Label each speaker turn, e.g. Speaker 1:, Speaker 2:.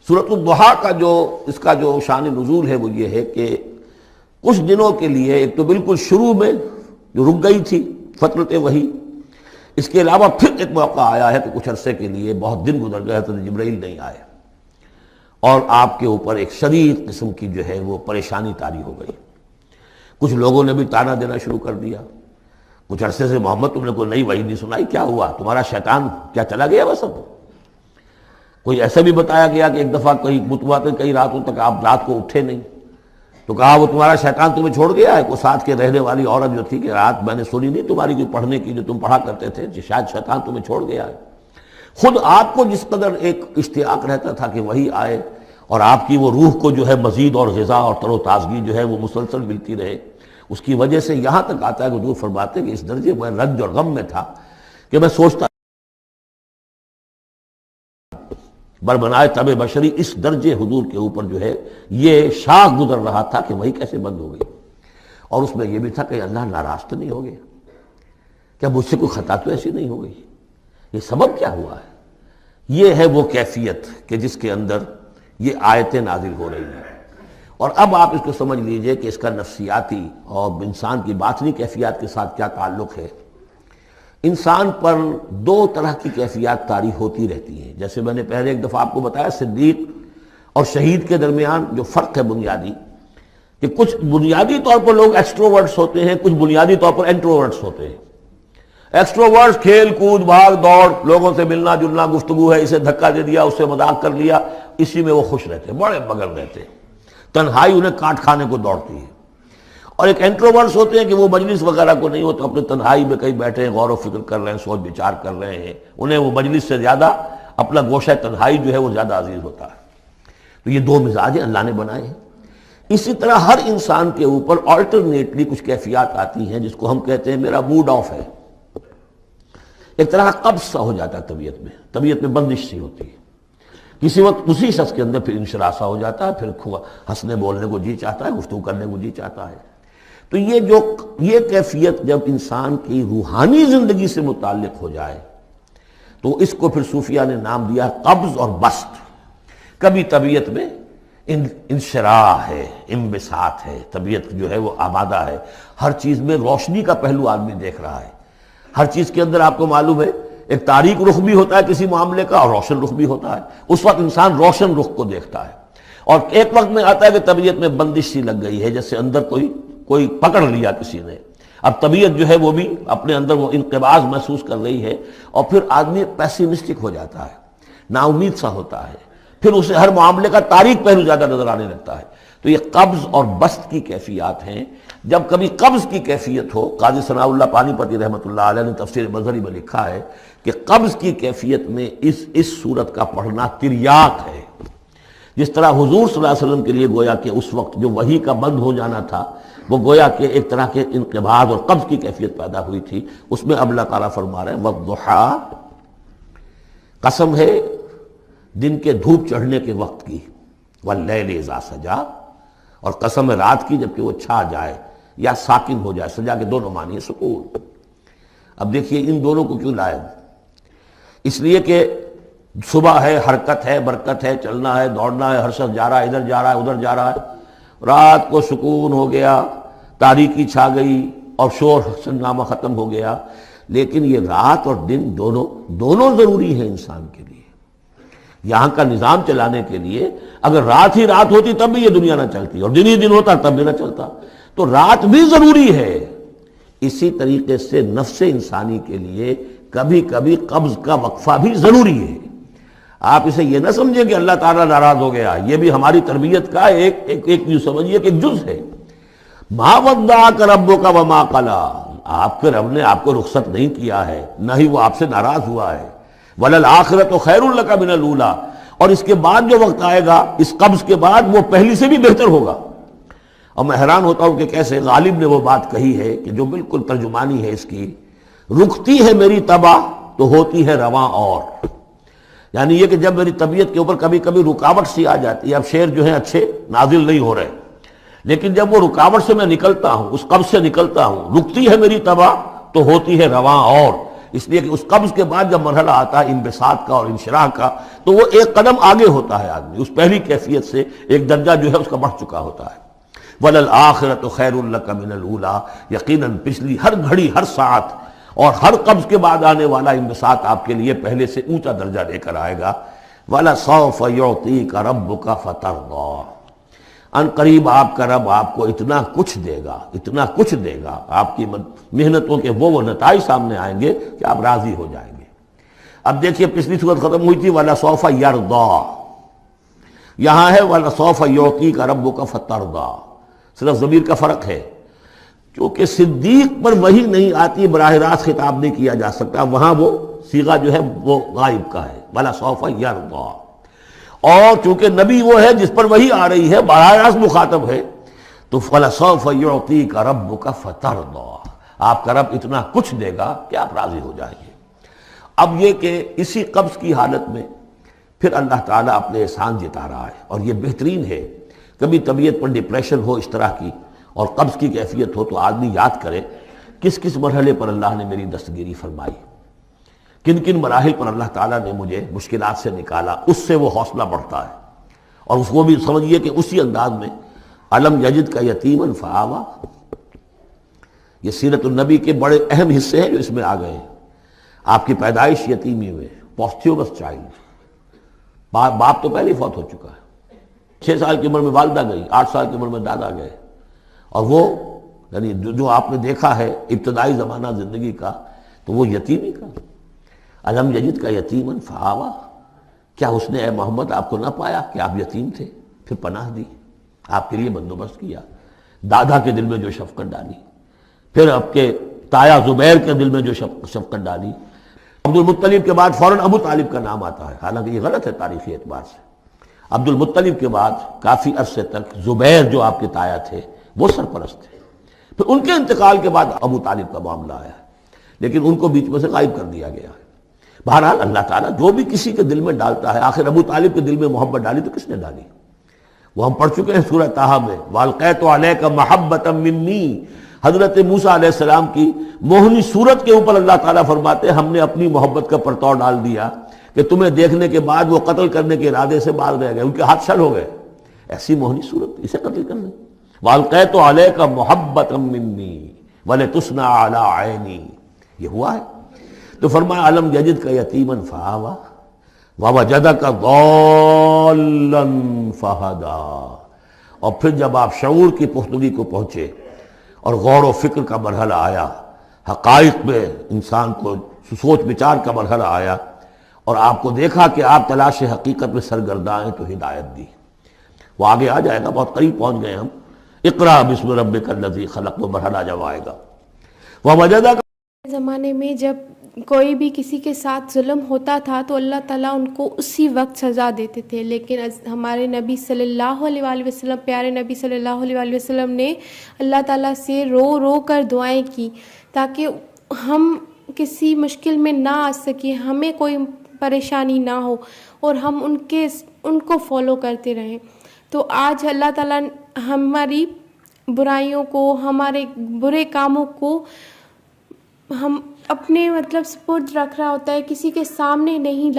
Speaker 1: سورۃ الضحیٰ کا اس کا جو شان نزول ہے وہ یہ ہے کہ کچھ دنوں کے لیے، ایک تو بالکل شروع میں جو رک گئی تھی فترت وحی، اس کے علاوہ پھر ایک موقع آیا ہے کہ کچھ عرصے کے لیے بہت دن گزر گئے حضرت جبرائیل نہیں آئے، اور آپ کے اوپر ایک شدید قسم کی جو ہے وہ پریشانی طاری ہو گئی۔ کچھ لوگوں نے بھی طعنہ دینا شروع کر دیا، کچھ عرصے سے محمد تم نے کوئی نئی وحی نہیں سنائی، کیا ہوا تمہارا شیطان کیا چلا گیا بس اب؟ کوئی ایسا بھی بتایا گیا کہ ایک دفعہ کئی متواتر کئی راتوں تک آپ رات کو اٹھے نہیں، تو کہا وہ تمہارا شیطان تمہیں چھوڑ گیا ہے۔ کوئی ساتھ کے رہنے والی عورت جو تھی کہ رات میں نے سنی نہیں تمہاری کوئی پڑھنے کی جو تم پڑھا کرتے تھے، شاید شیطان تمہیں چھوڑ گیا ہے۔ خود آپ کو جس قدر ایک اشتیاق رہتا تھا کہ وہی آئے اور آپ کی وہ روح کو جو ہے مزید اور غذا اور تر و تازگی جو ہے وہ مسلسل ملتی رہے، اس کی وجہ سے یہاں تک آتا ہے کہ حضور فرماتے ہیں کہ اس درجے میں رنج اور غم میں تھا کہ میں سوچتا بربنائے طب بشری، اس درجے حضور کے اوپر جو ہے یہ شاخ گزر رہا تھا کہ وہی کیسے بند ہو گئی، اور اس میں یہ بھی تھا کہ اللہ ناراض تو نہیں ہو گیا، کیا مجھ سے کوئی خطا تو ایسی نہیں ہو گئی، یہ سبب کیا ہوا ہے؟ یہ ہے وہ کیفیت کہ جس کے اندر یہ آیتیں نازل ہو رہی ہیں۔ اور اب آپ اس کو سمجھ لیجئے کہ اس کا نفسیاتی اور انسان کی باطنی کیفیات کے ساتھ کیا تعلق ہے۔ انسان پر دو طرح کی کیفیات طاری ہوتی رہتی ہیں، جیسے میں نے پہلے ایک دفعہ آپ کو بتایا صدیق اور شہید کے درمیان جو فرق ہے بنیادی، کہ کچھ بنیادی طور پر لوگ ایکسٹروورٹس ہوتے ہیں، کچھ بنیادی طور پر انٹروورٹس ہوتے ہیں۔ ایکسٹروورٹس کھیل کود بھاگ دوڑ، لوگوں سے ملنا جلنا، گفتگو ہے، اسے دھکا دے دیا، اس سے مذاق کر لیا، اسی میں وہ خوش رہتے، بڑے مگن رہتے، تنہائی انہیں کاٹ کھانے کو دوڑتی ہے۔ اور ایک انٹروورٹس ہوتے ہیں کہ وہ مجلس وغیرہ کو نہیں ہوتا، اپنے تنہائی میں کہیں بیٹھے ہیں، غور و فکر کر رہے ہیں، سوچ بچار کر رہے ہیں، انہیں وہ مجلس سے زیادہ اپنا گوشہ تنہائی جو ہے وہ زیادہ عزیز ہوتا ہے۔ تو یہ دو مزاج اللہ نے بنائے ہیں۔ اسی طرح ہر انسان کے اوپر آلٹرنیٹلی کچھ کیفیات آتی ہیں جس کو ہم کہتے ہیں میرا موڈ آف ہے، ایک طرح کا قبض سا ہو جاتا ہے، طبیعت میں بندش سی ہوتی ہے، کسی وقت اسی شخص کے اندر پھر انشراح سا ہو جاتا ہے، پھر ہنسنے بولنے کو جی چاہتا ہے، گفتگو کرنے کو جی چاہتا ہے۔ تو یہ کیفیت جب انسان کی روحانی زندگی سے متعلق ہو جائے تو اس کو پھر صوفیہ نے نام دیا قبض اور بسط۔ کبھی طبیعت میں انشراح ہے، انبساط ہے، طبیعت جو ہے وہ آبادہ ہے، ہر چیز میں روشنی کا پہلو آدمی دیکھ رہا ہے، ہر چیز کے اندر آپ کو معلوم ہے ایک تاریک رخ بھی ہوتا ہے کسی معاملے کا اور روشن رخ بھی ہوتا ہے، اس وقت انسان روشن رخ کو دیکھتا ہے۔ اور ایک وقت میں آتا ہے کہ طبیعت میں بندش سی لگ گئی ہے، جیسے اندر کوئی پکڑ لیا کسی نے، اب طبیعت جو ہے وہ بھی اپنے اندر وہ انقباض محسوس کر رہی ہے، اور پھر آدمی پیسیمسٹک ہو جاتا ہے، نا امید سا ہوتا ہے، پھر اسے ہر معاملے کا تاریک پہلو زیادہ نظر آنے لگتا ہے۔ تو یہ قبض اور بسط کی کیفیات ہیں۔ جب کبھی قبض کی کیفیت ہو، قاضی ثناء اللہ پانی پتی رحمۃ اللہ علیہ نے تفسیر مظہری میں لکھا ہے کہ قبض کی کیفیت میں اس صورت کا پڑھنا تریاق ہے، جس طرح حضور صلی اللہ علیہ وسلم کے لیے گویا کہ اس وقت جو وحی کا بند ہو جانا تھا وہ گویا کہ ایک طرح کے انقباض اور قبض کی کیفیت پیدا ہوئی تھی، اس میں اب اللہ تعالیٰ فرما رہے ہیں والضحیٰ، قسم ہے دن کے دھوپ چڑھنے کے وقت کی، واللیل اذا سجا، اور قسم ہے رات کی جبکہ وہ چھا جائے یا ساکن ہو جائے، سجا کے دونوں معنی ہے سکون۔ اب دیکھیے ان دونوں کو کیوں لائے، اس لیے کہ صبح ہے، حرکت ہے، برکت ہے، چلنا ہے، دوڑنا ہے، ہر شخص جا رہا ہے، ادھر جا رہا ہے ادھر جا رہا ہے، رات کو سکون ہو گیا، تاریکی چھا گئی اور شور ہنگامہ ختم ہو گیا۔ لیکن یہ رات اور دن دونوں ضروری ہیں انسان کے لیے، یہاں کا نظام چلانے کے لیے۔ اگر رات ہی رات ہوتی تب بھی یہ دنیا نہ چلتی، اور دن ہی دن ہوتا تب بھی نہ چلتا، تو رات بھی ضروری ہے۔ اسی طریقے سے نفس انسانی کے لیے کبھی کبھی قبض کا وقفہ بھی ضروری ہے۔ آپ اسے یہ نہ سمجھیں کہ اللہ تعالیٰ ناراض ہو گیا، یہ بھی ہماری تربیت کا ایک یوں سمجھیے کہ ایک جز ہے۔ ما ودعک ربک وما قلی، آپ کے رب نے آپ کو رخصت نہیں کیا ہے، نہ ہی وہ آپ سے ناراض ہوا ہے۔ وَلَلْآخِرَةُ خَيْرٌ لَكَ مِنَ الْأُولَىٰ، اور اس کے بعد جو وقت آئے گا اس قبض کے بعد وہ پہلی سے بھی بہتر ہوگا۔ اور میں حیران ہوتا ہوں کہ کیسے غالب نے وہ بات کہی ہے کہ جو بالکل ترجمانی ہے اس کی، رکتی ہے میری طبع تو ہوتی ہے رواں اور، یعنی یہ کہ جب میری طبیعت کے اوپر کبھی کبھی رکاوٹ سی آ جاتی ہے، اب شعر جو ہیں اچھے نازل نہیں ہو رہے، لیکن جب وہ رکاوٹ سے میں نکلتا ہوں، اس قبض سے نکلتا ہوں، رکتی ہے میری طبع تو ہوتی ہے رواں اور، اس لیے کہ اس قبض کے بعد جب مرحلہ آتا ہے انبساط کا اور انشراح کا تو وہ ایک قدم آگے ہوتا ہے آدمی، اس پہلی کیفیت سے ایک درجہ جو ہے اس کا بڑھ چکا ہوتا ہے۔ وَلَلْآخِرَةُ خَيْرٌ لَكَ مِنَ الْأُولَىٰ، یقیناً پچھلی ہر گھڑی، ہر ساعت اور ہر قبض کے بعد آنے والا انبساط آپ کے لیے پہلے سے اونچا درجہ لے کر آئے گا۔ وَلَسَوْفَ يُعْطِيكَ رَبُّكَ فَتَرْضَىٰ، ان قریب آپ کا رب آپ کو اتنا کچھ دے گا، اتنا کچھ دے گا، آپ کی محنتوں کے وہ نتائج سامنے آئیں گے کہ آپ راضی ہو جائیں گے۔ اب دیکھیے پچھلی صورت ختم ہوئی تھی وَلَسَوْفَ يَرْضَىٰ، یہاں ہے وَلَسَوْفَ يُعْطِيكَ رَبُّكَ فَتَرْضَىٰ، صرف ضمیر کا فرق ہے، کیونکہ صدیق پر وحی نہیں آتی، براہ راست خطاب نہیں کیا جا سکتا، وہاں وہ صیغہ جو ہے وہ غائب کا ہے، وَلَسَوْفَ يَرْضَىٰ۔ اور چونکہ نبی وہ ہے جس پر وحی آ رہی ہے، براہ راست مخاطب ہے، تو فَلَسَوْفَ يُعْطِيكَ رَبُّكَ فَتَرْضَىٰ، آپ کا رب اتنا کچھ دے گا کہ آپ راضی ہو جائیں گے۔ اب یہ کہ اسی قبض کی حالت میں پھر اللہ تعالیٰ اپنے احسان جتا رہا ہے، اور یہ بہترین ہے۔ کبھی طبیعت پر ڈپریشن ہو اس طرح کی اور قبض کی کیفیت ہو تو آدمی یاد کرے کس کس مرحلے پر اللہ نے میری دستگیری فرمائی، کن کن مراحل پر اللہ تعالیٰ نے مجھے مشکلات سے نکالا، اس سے وہ حوصلہ بڑھتا ہے۔ اور اس کو بھی سمجھیے کہ اسی انداز میں علم یجد کا یتیماً فآویٰ، یہ سیرت النبی کے بڑے اہم حصے ہیں جو اس میں آ گئے ہیں۔ آپ کی پیدائش یتیمی میں، پوسٹیومس چائلڈ، باپ تو پہلے ہی فوت ہو چکا ہے، 6 سال کی عمر میں والدہ گئی، 8 سال کی عمر میں دادا گئے، اور وہ یعنی جو آپ نے دیکھا ہے ابتدائی زمانہ زندگی کا تو وہ یتیمی کا۔ علم یجد کا یتیماً فآویٰ، کیا اس نے اے محمد آپ کو نہ پایا کہ آپ یتیم تھے، پھر پناہ دی، آپ کے لیے بندوبست کیا، دادا کے دل میں جو شفقت ڈالی، پھر آپ کے تایا زبیر کے دل میں جو شفقت ڈالی۔ عبد المطلب کے بعد فوراً ابو طالب کا نام آتا ہے، حالانکہ یہ غلط ہے تاریخی اعتبار سے۔ عبد المطلب کے بعد کافی عرصے تک زبیر جو آپ کے تایا تھے وہ سرپرست تھے، پھر ان کے انتقال کے بعد ابو طالب کا معاملہ آیا، لیکن ان کو بیچ میں سے غائب کر دیا گیا ہے۔ بہرحال اللہ تعالیٰ جو بھی کسی کے دل میں ڈالتا ہے، آخر ابو طالب کے دل میں محبت ڈالی تو کس نے ڈالی؟ وہ ہم پڑھ چکے ہیں سورہ طٰہٰ میں، وَأَلْقَيْتُ عَلَيْكَ مَحَبَّةً مِّنِّي، حضرت موسیٰ علیہ السلام کی موہنی صورت کے اوپر اللہ تعالیٰ فرماتے ہیں ہم نے اپنی محبت کا پرتو ڈال دیا کہ تمہیں دیکھنے کے بعد وہ قتل کرنے کے ارادے سے باز رہ گئے، ان کے ہاتھ شل ہو گئے، ایسی موہنی صورت، اسے قتل کر لیں۔ وَأَلْقَيْتُ عَلَيْكَ مَحَبَّةً مِّنِّي وَلِتُصْنَعَ عَلَىٰ عَيْنِي، یہ ہوا ہے۔ تو فرمایا علم یجد کا یتیماً فآویٰ ووجدک ضالاً فہدیٰ، اور پھر جب آپ شعور کی پختگی کو پہنچے اور غور و فکر کا مرحلہ آیا، حقائق میں انسان کو سوچ بچار کا مرحلہ آیا، اور آپ کو دیکھا کہ آپ تلاش حقیقت میں سرگرداں ہیں، تو ہدایت دی۔ وہ آگے آ جائے گا، بہت قریب پہنچ گئے ہم، اقرأ بسم ربک الذی خلق، وہ مرحلہ جب آئے گا۔ ووجدک،
Speaker 2: زمانے میں جب کوئی بھی کسی کے ساتھ ظلم ہوتا تھا تو اللہ تعالیٰ ان کو اسی وقت سزا دیتے تھے، لیکن ہمارے نبی صلی اللہ علیہ وآلہ وسلم، پیارے نبی صلی اللہ علیہ وآلہ وسلم نے اللہ تعالیٰ سے رو رو کر دعائیں کی تاکہ ہم کسی مشکل میں نہ آ سکیں، ہمیں کوئی پریشانی نہ ہو اور ہم ان کو فالو کرتے رہیں۔ تو آج اللہ تعالیٰ ہماری برائیوں کو، ہمارے برے کاموں کو ہم اپنے سپرد رکھ رہا ہوتا ہے، کسی کے سامنے نہیں لا